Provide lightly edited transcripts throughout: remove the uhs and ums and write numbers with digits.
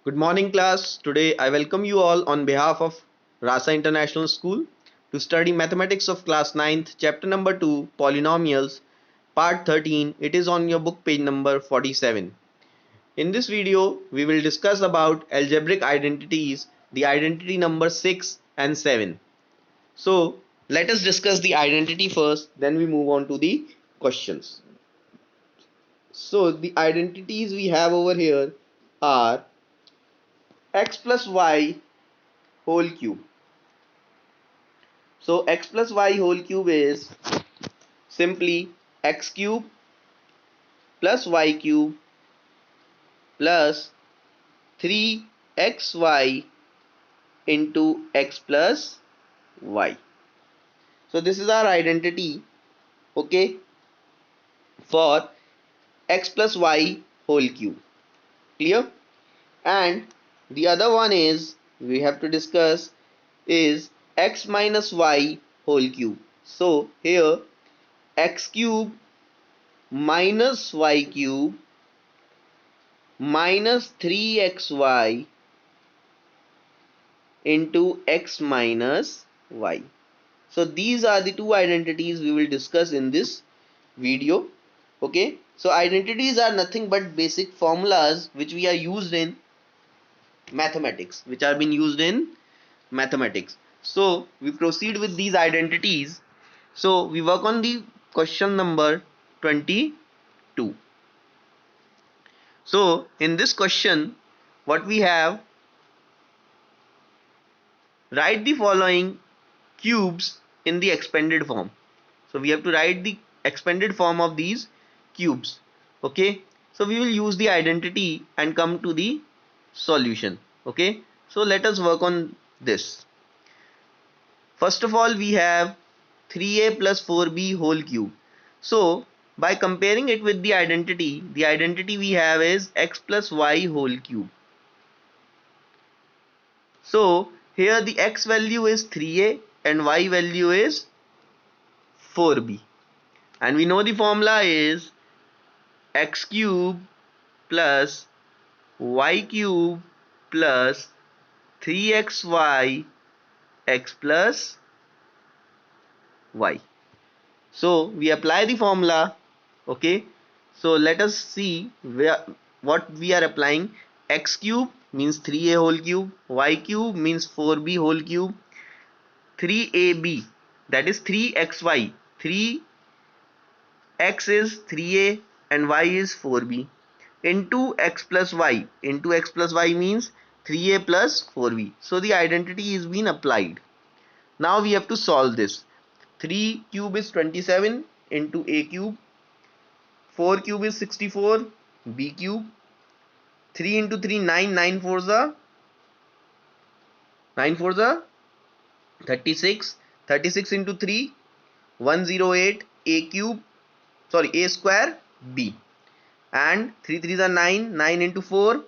Good morning, class. Today I welcome you all on behalf of Rasa International School to study mathematics of class ninth, chapter number 2, polynomials, part 13. It is on your book page number 47. In this video, we will discuss about algebraic identities, the identity number 6 and 7. So, let us discuss the identity first, then we move on to the questions. So, the identities we have over here are x plus y whole cube. So x plus y whole cube is simply x cube plus y cube plus 3xy into x plus y. So this is our identity, okay, for x plus y whole cube. Clear? And the other one is we have to discuss is x minus y whole cube. So here x cube minus y cube minus 3xy into x minus y. So these are the two identities we will discuss in this video. Okay, so identities are nothing but basic formulas which we are used in mathematics, which are being used in mathematics. So we proceed with these identities. So we work on the question number 22. So in this question, what we have, write the following cubes in the expanded form. So we have to write the expanded form of these cubes. Okay, so we will use the identity and come to the solution. Okay, so let us work on this. First of all, we have 3a plus 4b whole cube. So by comparing it with the identity we have is x plus y whole cube. So here the x value is 3a and y value is 4b, and we know the formula is x cube plus y cube plus 3xy x plus y. So we apply the formula. Okay, so let us see what we are applying. X cube means 3a whole cube, y cube means 4b whole cube, 3ab that is 3xy, 3x is 3a and y is 4b, into x plus y, into x plus y means 3a plus 4b. So the identity is being applied. Now we have to solve this. 3 cube is 27 into a cube, 4 cube is 64 b cube, 3 into 3 9, 9 fours are 9 fours are 36, 36 into 3 108 a cube, sorry, a square b, and 3 threes are 9, 9 into 4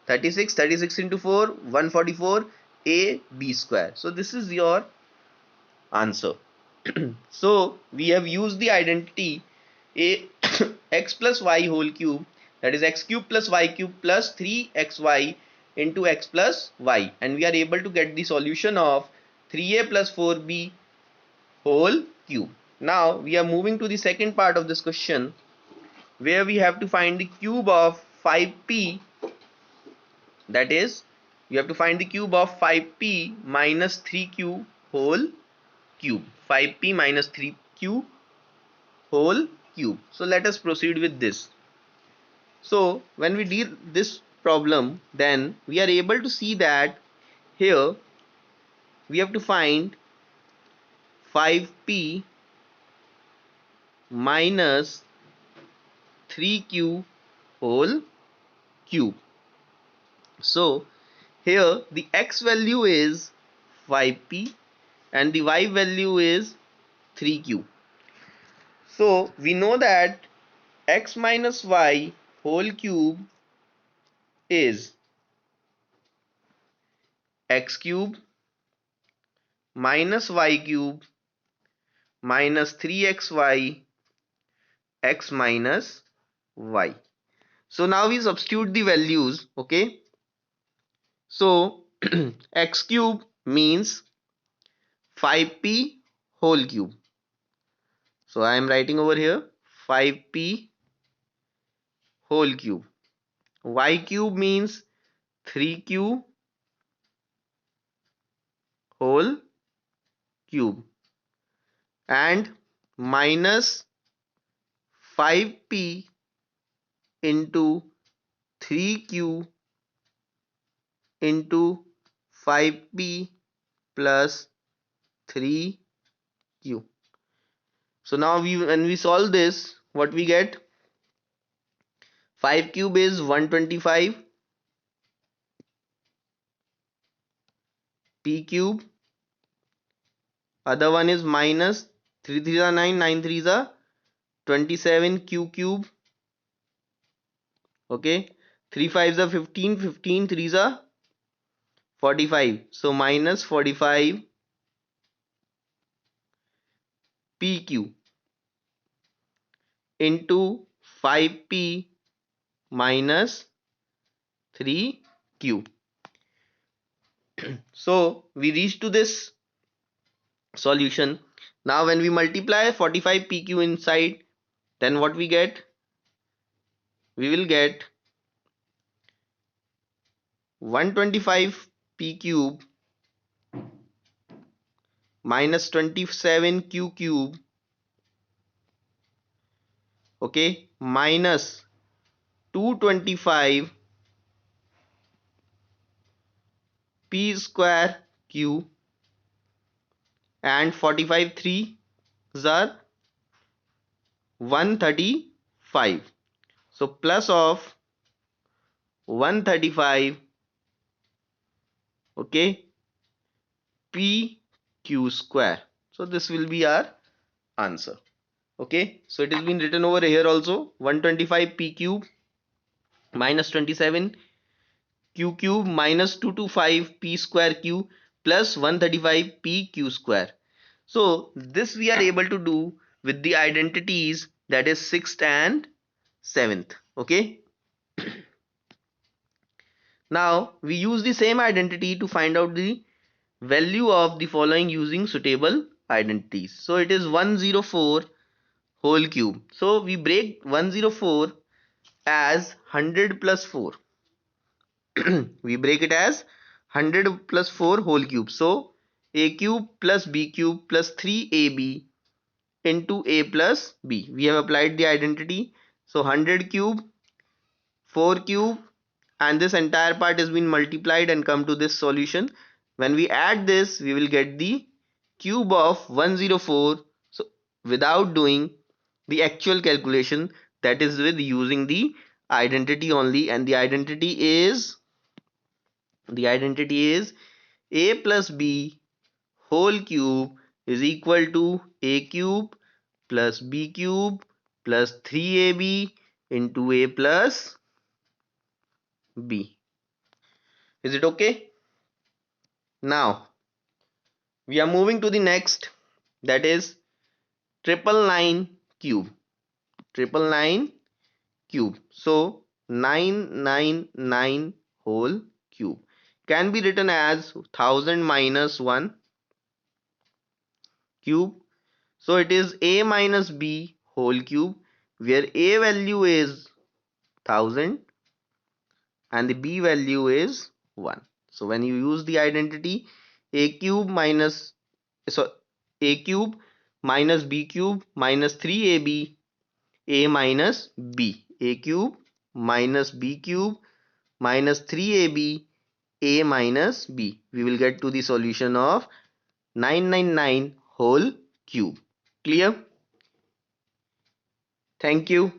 36, 36 into 4 144 a b square. So this is your answer. So we have used the identity a x plus y whole cube, that is x cube plus y cube plus 3xy into x plus y, and we are able to get the solution of 3a plus 4b whole cube. Now we are moving to the second part of this question, where we have to find the cube of 5p, that is you have to find the cube of 5p minus 3q whole cube, 5p minus 3q whole cube. So let us proceed with this. So when we deal this problem, then we are able to see that here we have to find 5p minus 3q whole cube. So here the x value is 5p and the y value is 3q. So we know that x minus y whole cube is x cube minus y cube minus 3xy x minus y. So now we substitute the values. Okay, So x cube means 5p whole cube. So I am writing over here 5p whole cube. Y cube means 3q whole cube and minus 5p into 3q into 5p plus 3q. So now when we solve this, what we get? 5 cube is 125 p cube. Other one is minus 3 3s are 9, 9 3s are 27 q cube. Okay, 3 5s are 15, 15 3s are 45. So minus 45 pq into 5p minus 3q. So we reach to this solution. Now when we multiply 45 pq inside, then what we get? We will get 125 p cube minus 27 q cube, okay, minus 225 p square q and 45 3 are 135. So plus of 135, okay, p q square. So this will be our answer. Okay, so it has been written over here also, 125 p cube minus 27 q cube minus 225 p square q plus 135 p q square. So this we are able to do with the identities, that is 6th and 7th. Okay, now we use the same identity to find out the value of the following using suitable identities. So it is 104 whole cube. So we break 104 as 100 plus 4. We break it as 100 plus 4 whole cube. So a cube plus b cube plus 3ab into a plus b. We have applied the identity. So 100 cube, 4 cube, and this entire part has been multiplied and come to this solution. When we add this, we will get the cube of 104. So without doing the actual calculation, that is with using the identity only, and the identity is a plus b whole cube is equal to a cube plus b cube plus 3ab into a plus b. Is it okay? Now we are moving to the next, that is 999 cube. 999 cube. So 999 whole cube can be written as 1000 minus 1 cube. So it is a minus b whole cube, where a value is 1000 and the b value is 1. So when you use the identity a cube minus, so a cube minus b cube minus 3ab a minus b, a cube minus b cube minus 3ab a minus b, we will get to the solution of 999 whole cube. Clear? Thank you.